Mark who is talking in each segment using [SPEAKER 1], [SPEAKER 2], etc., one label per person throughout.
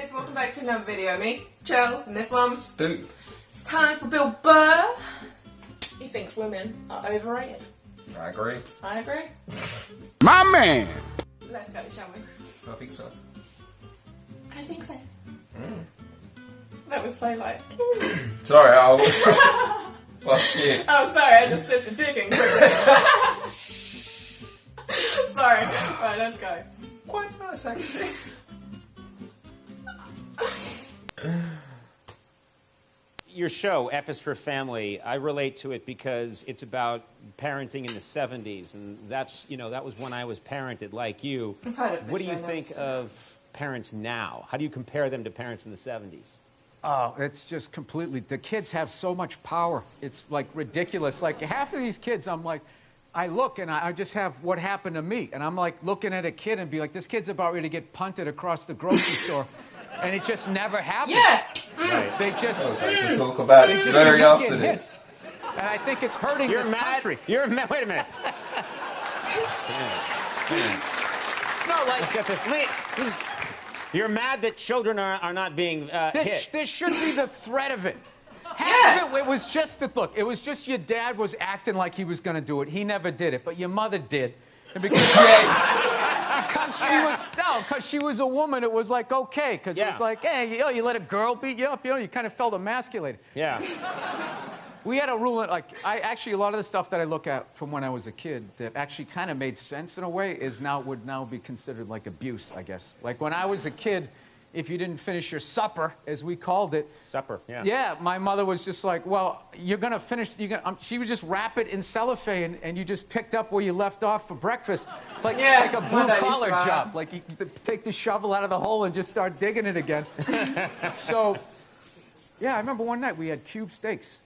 [SPEAKER 1] guys, welcome back to another video. Me, Charles, and this one,
[SPEAKER 2] Stu.
[SPEAKER 1] It's time for Bill Burr. He thinks women are overrated.
[SPEAKER 2] I agree.
[SPEAKER 1] I agree.
[SPEAKER 3] My man!
[SPEAKER 1] Let's go, shall we?
[SPEAKER 2] I think so.
[SPEAKER 1] I think so. That was so like...
[SPEAKER 2] Sorry, I was... Fuck you.
[SPEAKER 1] Oh, sorry, I just slipped a dick in quickly. Sorry. Right, let's go.
[SPEAKER 2] Quite nice, actually.
[SPEAKER 4] Your show, F is for Family, I relate to it because it's about parenting in the 70s, and that's, you know, that was when I was parented like you.
[SPEAKER 1] I've heard of this
[SPEAKER 4] What do you
[SPEAKER 1] show,
[SPEAKER 4] think of parents now? How do you compare them to parents in the 70s?
[SPEAKER 3] Oh, it's just completely, the kids have so much power. It's like ridiculous. Like half of these kids, I'm like, I look and I just have what happened to me. And I'm like looking at a kid and be like, this kid's about ready to get punted across the grocery store. And it just never happens.
[SPEAKER 1] Yeah!
[SPEAKER 4] Right.
[SPEAKER 3] They just,
[SPEAKER 2] I was like to talk about it very
[SPEAKER 3] get
[SPEAKER 2] after
[SPEAKER 3] hit.
[SPEAKER 2] this.
[SPEAKER 3] And I think it's hurting
[SPEAKER 4] You're
[SPEAKER 3] this
[SPEAKER 4] mad?
[SPEAKER 3] country.
[SPEAKER 4] You're mad? Wait a minute. No, like, let's get this. You're mad that children are not being hit.
[SPEAKER 3] This should be the threat of it.
[SPEAKER 1] Yeah.
[SPEAKER 3] Half of it was just the look. It was just your dad was acting like he was going to do it. He never did it, but your mother did. And because she was a woman, it was like okay, because it was like, hey, you let a girl beat you up, you kind of felt emasculated.
[SPEAKER 4] Yeah.
[SPEAKER 3] We had a rule, like, a lot of the stuff that I look at from when I was a kid that actually kind of made sense in a way would now be considered like abuse, I guess. Like when I was a kid, if you didn't finish your supper, as we called it.
[SPEAKER 4] Supper, yeah.
[SPEAKER 3] Yeah, my mother was just like, well, you're going to finish, she would just wrap it in cellophane and you just picked up where you left off for breakfast. Like a blue-collar job. Like you take the shovel out of the hole and just start digging it again. So, yeah, I remember one night we had cube steaks,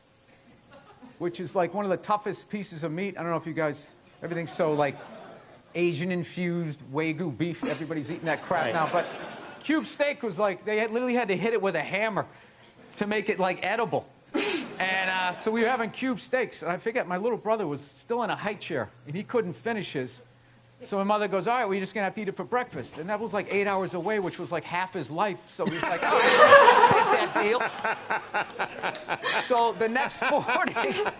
[SPEAKER 3] which is like one of the toughest pieces of meat. I don't know if you guys, everything's so like Asian-infused Wagyu beef. Everybody's eating that crap now. But cube steak was like, literally had to hit it with a hammer to make it like edible. And so we were having cube steaks. And I forget, my little brother was still in a high chair and he couldn't finish his. So my mother goes, all right, we're just going to have to eat it for breakfast. And that was like 8 hours away, which was like half his life. So he was like, oh, take that deal. So the next morning, I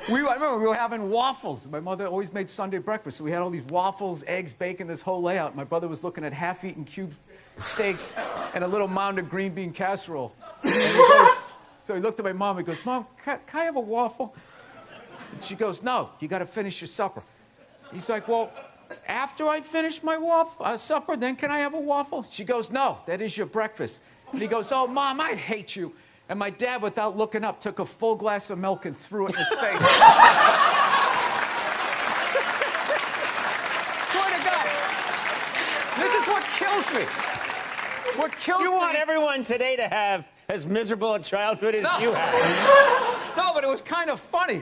[SPEAKER 3] remember we were having waffles. My mother always made Sunday breakfast. So we had all these waffles, eggs, bacon, this whole layout. My brother was looking at half-eaten cube steaks and a little mound of green bean casserole. And so he looked at my mom. He goes, Mom, can I have a waffle? And she goes, no, you got to finish your supper. He's like, well, after I finish my supper, then can I have a waffle? She goes, no, that is your breakfast. And he goes, oh, Mom, I hate you. And my dad, without looking up, took a full glass of milk and threw it in his face. Swear to God. This is what kills me. What kills me.
[SPEAKER 4] You want everyone today to have as miserable a childhood as you had.
[SPEAKER 3] No, but it was kind of funny.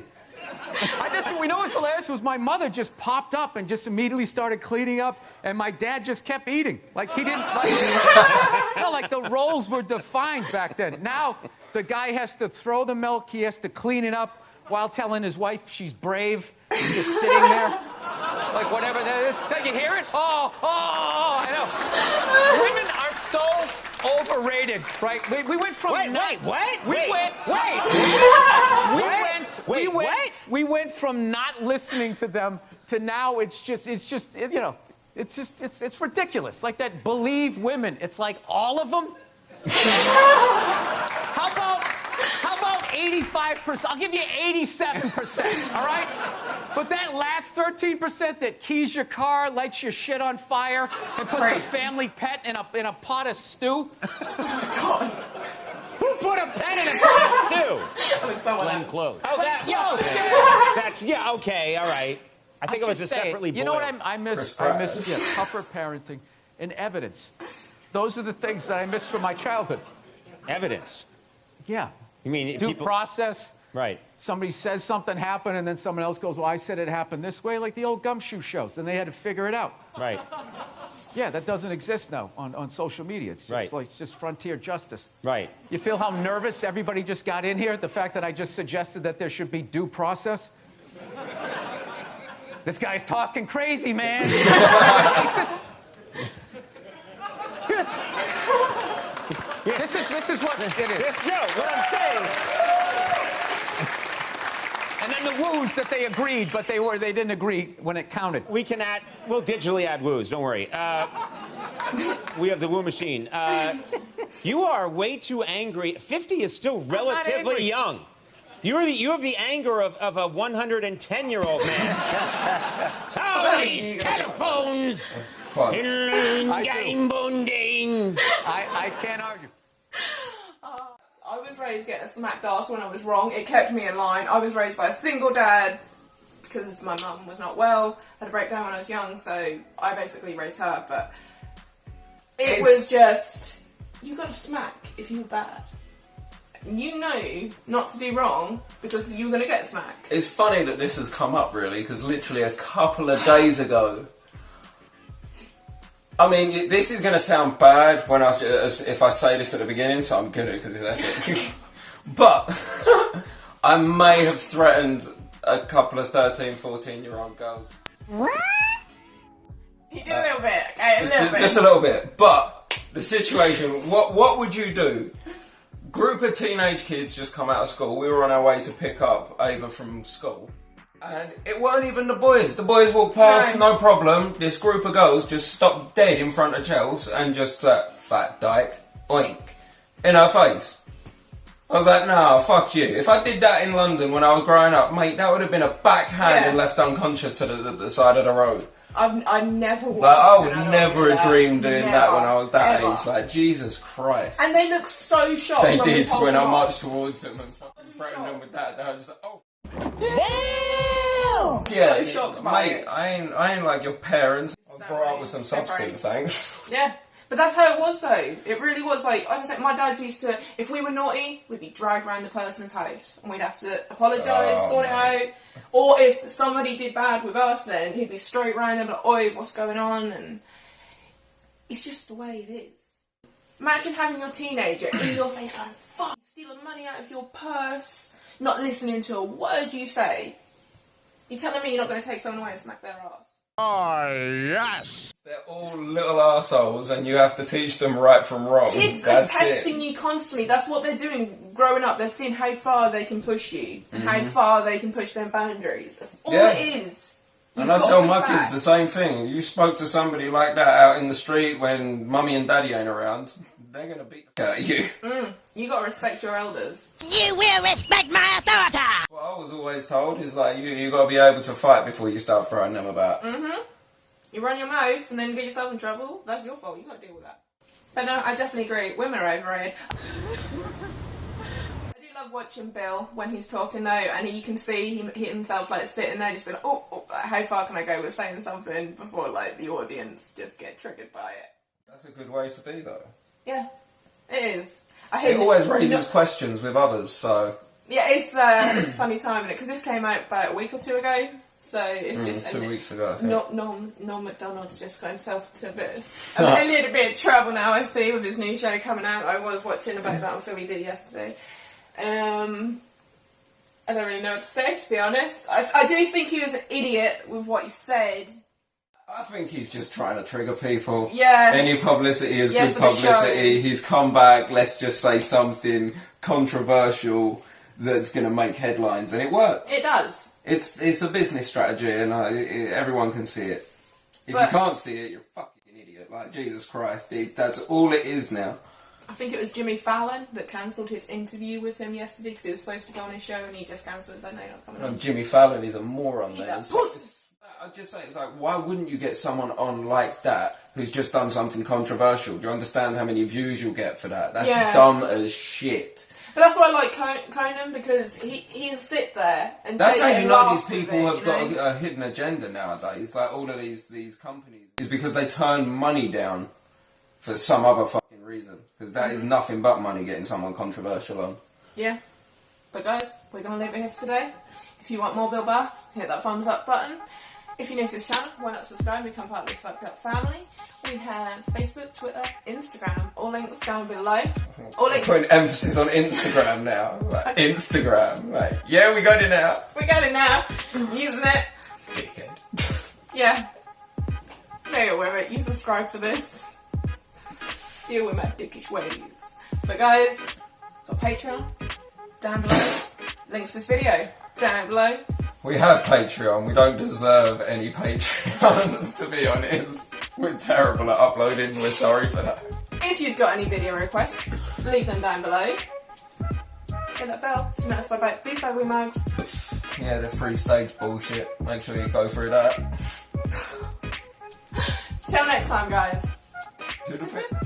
[SPEAKER 3] We know what's hilarious was my mother just popped up and just immediately started cleaning up, and my dad just kept eating. Like he didn't, like the roles were defined back then. Now the guy has to throw the milk, he has to clean it up while telling his wife she's brave. He's just sitting there, like whatever that is. Did you hear it? Oh, I know. Women are so overrated, right? We went from We went from not listening to them to now it's ridiculous. Like that believe women. It's like all of them. How about 85%? I'll give you 87%, all right? But that last 13% that keys your car, lights your shit on fire, and puts a family pet in a pot of stew.
[SPEAKER 1] God.
[SPEAKER 4] Who put a pen in a pot of stew?
[SPEAKER 1] Someone
[SPEAKER 4] clothes. Oh, okay, all right. I think it was a separately boiled.
[SPEAKER 3] You know what I miss? I miss tougher parenting and evidence. Those are the things that I miss from my childhood.
[SPEAKER 4] Evidence?
[SPEAKER 3] Yeah.
[SPEAKER 4] You mean
[SPEAKER 3] due process?
[SPEAKER 4] Right.
[SPEAKER 3] Somebody says something happened, and then someone else goes, well, I said it happened this way, like the old gumshoe shows. And they had to figure it out.
[SPEAKER 4] Right.
[SPEAKER 3] Yeah, that doesn't exist now on social media. It's just like it's just frontier justice.
[SPEAKER 4] Right.
[SPEAKER 3] You feel how nervous everybody just got in here? The fact that I just suggested that there should be due process? This guy's talking crazy, man. This is what it is.
[SPEAKER 4] Yes, no, what I'm saying.
[SPEAKER 3] And then the woos that they agreed, but they didn't agree when it counted.
[SPEAKER 4] We'll digitally add woos, don't worry. We have the woo machine. You are way too angry. 50 is still relatively young. You have the anger of a 110-year-old man. Oh, these telephones!
[SPEAKER 3] I can't argue.
[SPEAKER 1] I was raised getting a smacked ass when I was wrong. It kept me in line. I was raised by a single dad because my mum was not well, had a breakdown when I was young, so I basically raised her, but it was just, you got to smack if you were bad. You know not to do wrong because you're going to get smacked.
[SPEAKER 2] It's funny that this has come up, really, because literally a couple of days ago, I mean, this is going to sound bad when if I say this at the beginning, so I'm going to because it's epic. But I may have threatened a couple of 13, 14-year-old girls.
[SPEAKER 1] What? He did a little bit, okay,
[SPEAKER 2] Just a little bit. But the situation, what would you do? Group of teenage kids just come out of school. We were on our way to pick up Ava from school. And it weren't even the boys. The boys walked past, no problem. This group of girls just stopped dead in front of Chelsea and just fat dyke, oink, in her face. I was like, nah, fuck you. If I did that in London when I was growing up, mate, that would have been a backhand and left unconscious to the side of the road.
[SPEAKER 1] I never would.
[SPEAKER 2] Like, I would never have dreamed doing that when I was that age. Like, Jesus Christ.
[SPEAKER 1] And they look so shocked.
[SPEAKER 2] They did when I marched towards them and fucking threatened them with that. They were just like, oh.
[SPEAKER 1] Damn!
[SPEAKER 2] Yeah,
[SPEAKER 1] so shocked by
[SPEAKER 2] mate,
[SPEAKER 1] it.
[SPEAKER 2] I ain't like your parents. I was brought up with some substance, thanks.
[SPEAKER 1] Yeah. But that's how it was, though. It really was. Like I said, my dad used to, if we were naughty, we'd be dragged around the person's house. And we'd have to apologise, sort it out. Or if somebody did bad with us, then he'd be straight round and like, oi, what's going on? And it's just the way it is. Imagine having your teenager in your face going, fuck, stealing money out of your purse, not listening to a word you say. You're telling me you're not going to take someone away and smack their ass?
[SPEAKER 5] Oh, yes!
[SPEAKER 2] They're all little assholes and you have to teach them right from wrong.
[SPEAKER 1] Kids are testing you constantly. That's what they're doing growing up. They're seeing how far they can push you and how far they can push their boundaries. That's all it is.
[SPEAKER 2] And I tell my kids the same thing. You spoke to somebody like that out in the street when mummy and daddy ain't around, they're going to beat the out of you.
[SPEAKER 1] You got to respect your elders.
[SPEAKER 5] You will respect my authority!
[SPEAKER 2] What I was always told is like, you got to be able to fight before you start throwing them about.
[SPEAKER 1] You run your mouth and then get yourself in trouble, that's your fault. You got to deal with that. But no, I definitely agree. Women are overrated. I do love watching Bill when he's talking though, and you can see he himself like sitting there just being like, oh, how far can I go with saying something before like the audience just get triggered by it.
[SPEAKER 2] That's a good way to be though.
[SPEAKER 1] Yeah, it is.
[SPEAKER 2] It always raises questions with others, so...
[SPEAKER 1] Yeah, it's a funny time, because this came out about a week or two ago, so it's just...
[SPEAKER 2] 2 weeks ago, I think.
[SPEAKER 1] Norm MacDonald's just got himself to a little bit of trouble now, I see, with his new show coming out. I was watching about that on Philly Did yesterday. I don't really know what to say, to be honest. I do think he was an idiot with what he said.
[SPEAKER 2] I think he's just trying to trigger people.
[SPEAKER 1] Yeah.
[SPEAKER 2] Any publicity is good publicity. He's come back, let's just say something controversial that's going to make headlines, and it works.
[SPEAKER 1] It does.
[SPEAKER 2] It's a business strategy, and everyone can see it. If you can't see it, you're a fucking idiot. Like, Jesus Christ. That's all it is now.
[SPEAKER 1] I think it was Jimmy Fallon that cancelled his interview with him yesterday because he was supposed to go on his show and he just cancelled it. So no, you're not coming on.
[SPEAKER 2] Jimmy Fallon is a moron then. I'd just say, it's like, why wouldn't you get someone on like that who's just done something controversial? Do you understand how many views you'll get for that? That's dumb as shit.
[SPEAKER 1] But that's why I like Conan, because he'll sit there and
[SPEAKER 2] that's how you know these
[SPEAKER 1] people
[SPEAKER 2] have got a hidden agenda nowadays. Like all of these companies is because they turn money down for some other fucking reason. Because that is nothing but money getting someone controversial on.
[SPEAKER 1] Yeah. But guys, we're gonna leave it here for today. If you want more Bill Burr, hit that thumbs up button. If you're new to this channel, why not subscribe and become part of this fucked up family? We have Facebook, Twitter, Instagram, all links down below.
[SPEAKER 2] We're putting emphasis on Instagram now. Like, Instagram. Like, yeah, we got it now.
[SPEAKER 1] We got it now. Using it.
[SPEAKER 2] Dickhead.
[SPEAKER 1] Yeah. There you with it. You subscribe for this. deal with my dickish ways. But guys, got Patreon down below. Links to this video down below.
[SPEAKER 2] We have Patreon. We don't deserve any Patreons, to be honest. We're terrible at uploading. We're sorry for that.
[SPEAKER 1] If you've got any video requests, leave them down below. Hit that bell to be notified about these ugly mugs.
[SPEAKER 2] Yeah, the free stage bullshit. Make sure you go through that.
[SPEAKER 1] Till next time, guys.
[SPEAKER 2] Toodle pip.